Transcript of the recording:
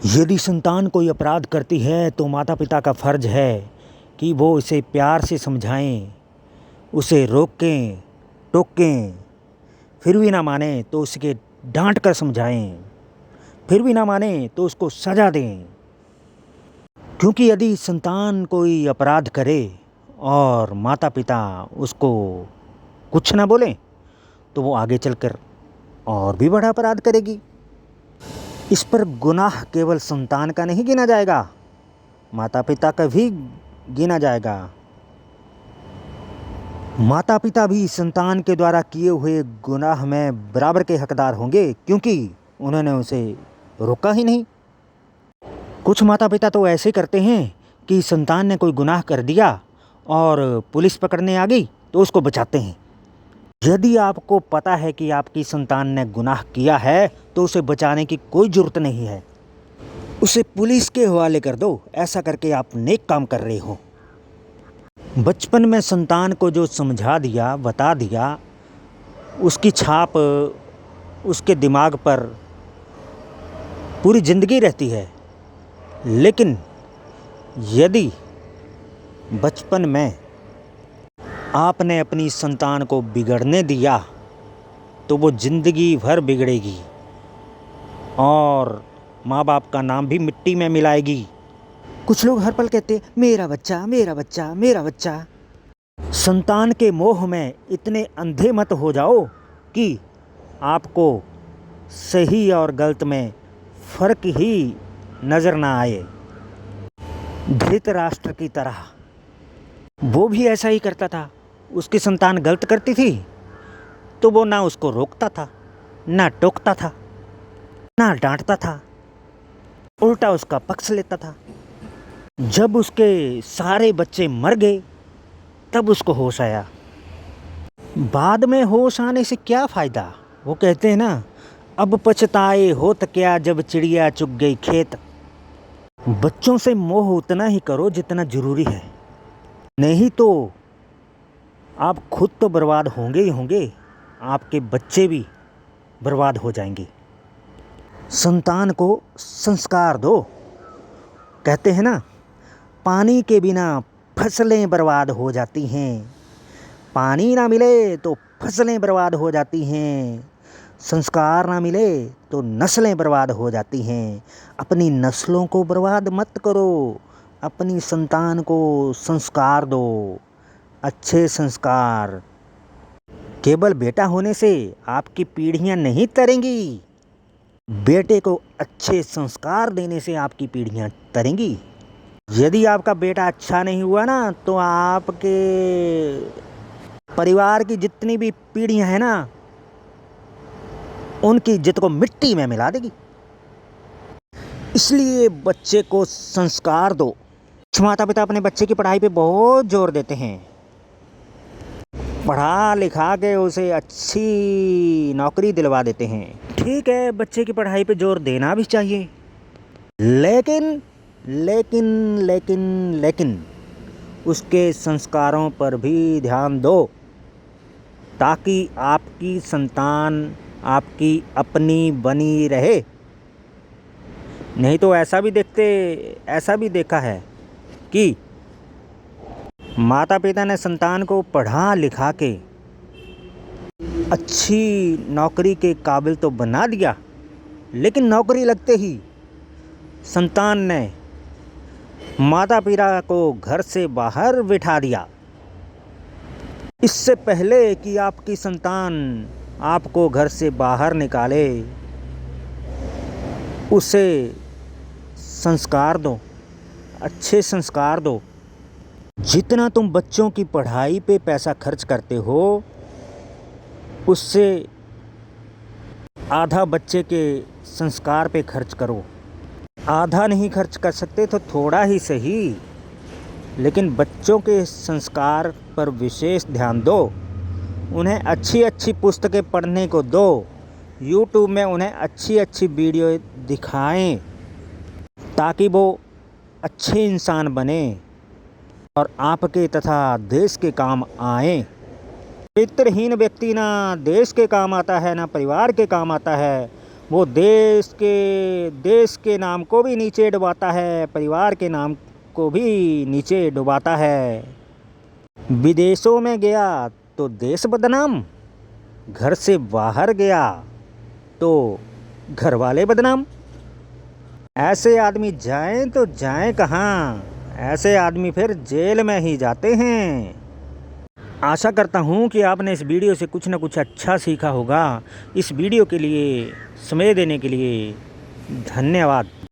यदि संतान कोई अपराध करती है तो माता पिता का फर्ज है कि वो इसे प्यार से समझाएं, उसे रोकें, टोकें। फिर भी ना माने तो उसके डांट कर समझाएं, फिर भी ना माने तो उसको सज़ा दें। क्योंकि यदि संतान कोई अपराध करे और माता पिता उसको कुछ ना बोलें तो वो आगे चलकर और भी बड़ा अपराध करेगी। इस पर गुनाह केवल संतान का नहीं गिना जाएगा, माता पिता का भी गिना जाएगा। माता पिता भी संतान के द्वारा किए हुए गुनाह में बराबर के हकदार होंगे, क्योंकि उन्होंने उसे रोका ही नहीं। कुछ माता पिता तो ऐसे करते हैं कि संतान ने कोई गुनाह कर दिया और पुलिस पकड़ने आ गई तो उसको बचाते हैं। यदि आपको पता है कि आपकी संतान ने गुनाह किया है तो उसे बचाने की कोई ज़रूरत नहीं है, उसे पुलिस के हवाले कर दो। ऐसा करके आप नेक काम कर रहे हो। बचपन में संतान को जो समझा दिया, बता दिया, उसकी छाप उसके दिमाग पर पूरी ज़िंदगी रहती है। लेकिन यदि बचपन में आपने अपनी संतान को बिगड़ने दिया तो वो ज़िंदगी भर बिगड़ेगी और माँ बाप का नाम भी मिट्टी में मिलाएगी। कुछ लोग हर पल कहते मेरा बच्चा, मेरा बच्चा, मेरा बच्चा। संतान के मोह में इतने अंधे मत हो जाओ कि आपको सही और गलत में फ़र्क ही नज़र ना आए। धृतराष्ट्र की तरह वो भी ऐसा ही करता था। उसकी संतान गलत करती थी तो वो ना उसको रोकता था, ना टोकता था, ना डांटता था, उल्टा उसका पक्ष लेता था। जब उसके सारे बच्चे मर गए तब उसको होश आया। बाद में होश आने से क्या फ़ायदा? वो कहते हैं ना, अब पछताए होत क्या जब चिड़िया चुग गई खेत। बच्चों से मोह उतना ही करो जितना ज़रूरी है, नहीं तो आप खुद तो बर्बाद होंगे ही होंगे, आपके बच्चे भी बर्बाद हो जाएंगे। संतान को संस्कार दो। कहते हैं ना, पानी के बिना फसलें बर्बाद हो जाती हैं, पानी ना मिले तो फसलें बर्बाद हो जाती हैं, संस्कार ना मिले तो नस्लें बर्बाद हो जाती हैं। अपनी नस्लों को बर्बाद मत करो, अपनी संतान को संस्कार दो, अच्छे संस्कार। केवल बेटा होने से आपकी पीढ़ियां नहीं तरेंगी, बेटे को अच्छे संस्कार देने से आपकी पीढ़ियां तरेंगी। यदि आपका बेटा अच्छा नहीं हुआ ना तो आपके परिवार की जितनी भी पीढ़ियां हैं ना, उनकी इज्जत को मिट्टी में मिला देगी। इसलिए बच्चे को संस्कार दो। कुछ माता पिता अपने बच्चे की पढ़ाई पे बहुत जोर देते हैं, पढ़ा लिखा के उसे अच्छी नौकरी दिलवा देते हैं। ठीक है, बच्चे की पढ़ाई पे जोर देना भी चाहिए, लेकिन लेकिन लेकिन लेकिन उसके संस्कारों पर भी ध्यान दो, ताकि आपकी संतान आपकी अपनी बनी रहे। नहीं तो ऐसा भी देखा है कि माता पिता ने संतान को पढ़ा लिखा के अच्छी नौकरी के काबिल तो बना दिया, लेकिन नौकरी लगते ही संतान ने माता पिता को घर से बाहर बिठा दिया। इससे पहले कि आपकी संतान आपको घर से बाहर निकाले, उसे संस्कार दो, अच्छे संस्कार दो। जितना तुम बच्चों की पढ़ाई पे पैसा खर्च करते हो, उससे आधा बच्चे के संस्कार पे खर्च करो। आधा नहीं खर्च कर सकते तो थोड़ा ही सही, लेकिन बच्चों के संस्कार पर विशेष ध्यान दो। उन्हें अच्छी अच्छी पुस्तकें पढ़ने को दो, यूट्यूब में उन्हें अच्छी अच्छी वीडियो दिखाएं, ताकि वो अच्छे इंसान बने और आपके तथा देश के काम आएं। चरित्रहीन व्यक्ति ना देश के काम आता है, ना परिवार के काम आता है, वो देश के नाम को भी नीचे डुबाता है, परिवार के नाम को भी नीचे डुबाता है। विदेशों में गया तो देश बदनाम, घर से बाहर गया तो घर वाले बदनाम। ऐसे आदमी जाएं तो जाएं कहाँ, ऐसे आदमी फिर जेल में ही जाते हैं। आशा करता हूँ कि आपने इस वीडियो से कुछ ना कुछ अच्छा सीखा होगा। इस वीडियो के लिए समय देने के लिए धन्यवाद।